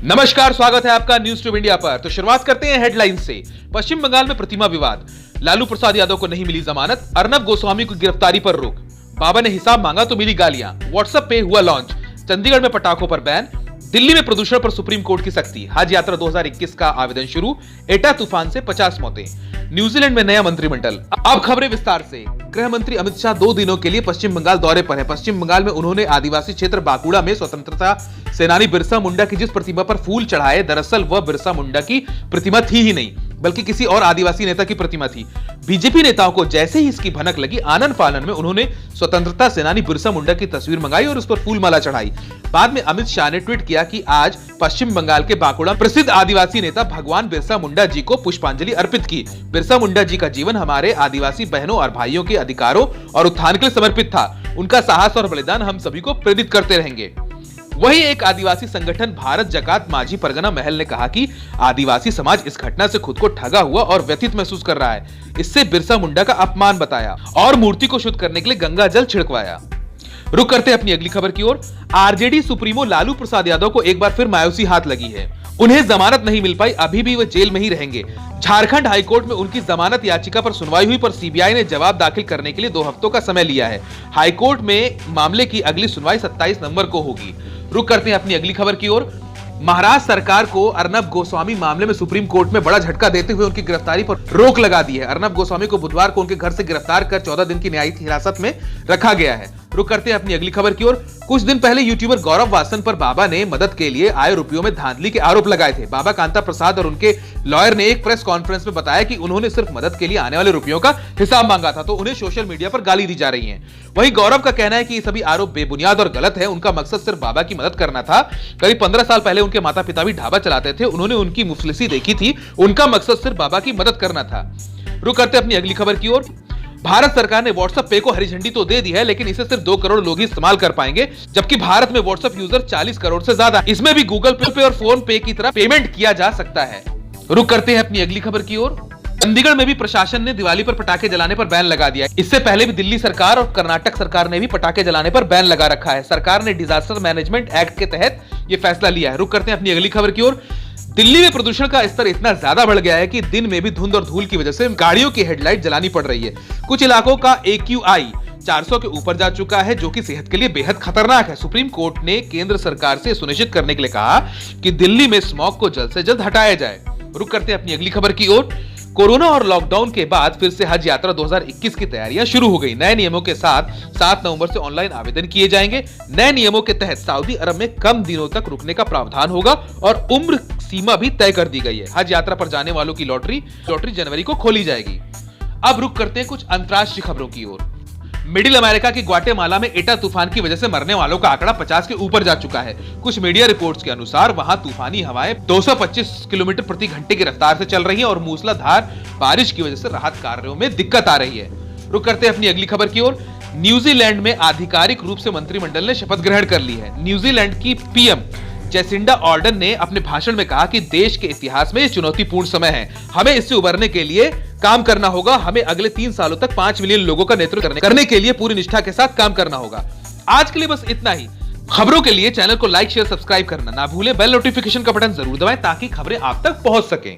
नमस्कार, स्वागत है आपका न्यूज ट्यूब इंडिया पर। तो शुरुआत करते हैं हेडलाइन से। पश्चिम बंगाल में प्रतिमा विवाद, लालू प्रसाद यादव को नहीं मिली जमानत, अर्नब गोस्वामी को गिरफ्तारी पर रोक, बाबा ने हिसाब मांगा तो मिली गालियां, व्हाट्सएप पे हुआ लॉन्च, चंडीगढ़ में पटाखों पर बैन, दिल्ली में प्रदूषण पर सुप्रीम कोर्ट की सख्ती, हज यात्रा 2021 का आवेदन शुरू, एटा तूफान से 50 मौतें, न्यूजीलैंड में नया मंत्रिमंडल। अब खबरें विस्तार से। गृह मंत्री अमित शाह 2 दिनों के लिए पश्चिम बंगाल दौरे पर है। पश्चिम बंगाल में उन्होंने आदिवासी क्षेत्र बांकुड़ा में स्वतंत्रता सेनानी बिरसा मुंडा की जिस प्रतिमा पर फूल चढ़ाए, दरअसल वह बिरसा मुंडा की प्रतिमा थी ही नहीं, बल्कि किसी और आदिवासी नेता की प्रतिमा थी। बीजेपी नेताओं को जैसे ही इसकी भनक लगी, आनन फानन में उन्होंने स्वतंत्रता सेनानी बिरसा मुंडा की तस्वीर मंगाई और उस पर फूल माला चढ़ाई। बाद में अमित शाह ने ट्वीट किया कि आज पश्चिम बंगाल के बांकुड़ा प्रसिद्ध आदिवासी नेता भगवान बिरसा मुंडा जी को पुष्पांजलि अर्पित की। बिरसा मुंडा जी का जीवन हमारे आदिवासी बहनों और भाइयों के अधिकारों और उत्थान के लिए समर्पित था। उनका साहस और बलिदान हम सभी को प्रेरित करते रहेंगे। वहीं एक आदिवासी संगठन भारत जकात माझी परगना महल ने कहा कि आदिवासी समाज इस घटना से खुद को ठगा हुआ और व्यथित महसूस कर रहा है। इससे बिरसा मुंडा का अपमान बताया और मूर्ति को शुद्ध करने के लिए गंगा जल छिड़कवाया। रुक करते हैं अपनी अगली खबर की ओर। आरजेडी सुप्रीमो लालू प्रसाद यादव को एक बार फिर मायूसी हाथ लगी है। उन्हें जमानत नहीं मिल पाई, अभी भी वे जेल में ही रहेंगे। झारखंड हाईकोर्ट में उनकी जमानत याचिका पर सुनवाई हुई, पर सीबीआई ने जवाब दाखिल करने के लिए 2 हफ्तों का समय लिया है। हाईकोर्ट में मामले की अगली सुनवाई 27 नवंबर को होगी। रुक करते हैं अपनी अगली खबर की ओर। महाराष्ट्र सरकार को अर्नब गोस्वामी मामले में सुप्रीम कोर्ट में बड़ा झटका देते हुए उनकी गिरफ्तारी पर रोक लगा दी है। अर्नब गोस्वामी को बुधवार को उनके घर से गिरफ्तार कर 14 दिन की न्यायिक हिरासत में रखा गया है। रुक करते हैं अपनी अगली खबर की ओर। कुछ दिन पहले यूट्यूबर गौरव वासन पर बाबा ने मदद के लिए आए रुपयों में धांधली के आरोप लगाए थे। बाबा कांता प्रसाद और उनके लॉयर ने एक प्रेस कॉन्फ्रेंस में बताया कि उन्होंने सिर्फ मदद के लिए आने वाले रुपयों का हिसाब मांगा था, तो उन्हें सोशल मीडिया पर गाली दी जा रही है। वहीं गौरव का कहना है कि ये सभी आरोप बेबुनियाद और गलत है। उनका मकसद सिर्फ बाबा की मदद करना था। करीब 15 साल पहले उनके माता पिता भी ढाबा चलाते थे, उन्होंने उनकी मुफलिसी देखी थी। उनका मकसद सिर्फ बाबा की मदद करना था। रुक करते अपनी अगली खबर की ओर। भारत सरकार ने व्हाट्सएप पे को हरी झंडी तो दे दी है, लेकिन इसे सिर्फ 2 करोड़ लोग ही इस्तेमाल कर पाएंगे, जबकि भारत में व्हाट्सएप यूजर 40 करोड़ से ज्यादा। इसमें भी गूगल पे और फोन पे की तरह पेमेंट किया जा सकता है। रुक करते हैं अपनी अगली खबर की ओर। चंडीगढ़ में भी प्रशासन ने दिवाली पर पटाखे जलाने पर बैन लगा दिया है। इससे पहले भी दिल्ली सरकार और कर्नाटक सरकार ने भी पटाखे जलाने पर बैन लगा रखा है। सरकार ने डिजास्टर मैनेजमेंट एक्ट के तहत यह फैसला लिया है। रुक करते हैं अपनी अगली खबर की ओर। दिल्ली में प्रदूषण का स्तर इतना ज्यादा बढ़ गया है कि दिन में भी धुंध और धूल की वजह से गाड़ियों की हेडलाइट जलानी पड़ रही है। कुछ इलाकों का AQI 400 के ऊपर जा चुका है, जो कि सेहत के लिए बेहद खतरनाक है। सुप्रीम कोर्ट ने केंद्र सरकार से सुनिश्चित करने के लिए कहा कि दिल्ली में स्मॉग को जल्द से जल्द हटाया जाए। रुक करते हैं अपनी अगली खबर की ओर। कोरोना और लॉकडाउन के बाद फिर से हज यात्रा 2021 की तैयारियां शुरू हो गई। नए नियमों के साथ 7 नवंबर से ऑनलाइन आवेदन किए जाएंगे। नए नियमों के तहत सऊदी अरब में कम दिनों तक रुकने का प्रावधान होगा और उम्र सीमा भी तय कर दी गई है। हज यात्रा पर जाने वालों की लॉटरी जनवरी को खोली जाएगी। अब रुक करते हैं कुछ अंतर्राष्ट्रीय खबरों की ओर। मिडिल अमेरिका की ग्वाटेमाला में एटा तूफान की वजह से मरने वालों का आंकड़ा 50 के ऊपर जा चुका है। कुछ मीडिया रिपोर्ट्स के अनुसार वहां तूफानी हवाएं 225 किलोमीटर प्रति घंटे की रफ्तार से चल रही हैं और मूसलाधार बारिश की वजह से राहत कार्यों में दिक्कत आ रही है। रुक करते हैं अपनी अगली खबर की ओर। न्यूजीलैंड में आधिकारिक रूप से मंत्रिमंडल ने शपथ ग्रहण कर ली है। न्यूजीलैंड की PM जेसिंडा ऑर्डन ने अपने भाषण में कहा कि देश के इतिहास में यह चुनौतीपूर्ण समय है। हमें इससे उबरने के लिए काम करना होगा। हमें अगले 3 सालों तक 5 मिलियन लोगों का नेतृत्व करने के लिए पूरी निष्ठा के साथ काम करना होगा। आज के लिए बस इतना ही। खबरों के लिए चैनल को लाइक, शेयर, सब्सक्राइब करना ना भूलें। बेल नोटिफिकेशन का बटन जरूर दबाएं ताकि खबरें आप तक पहुंच सकें।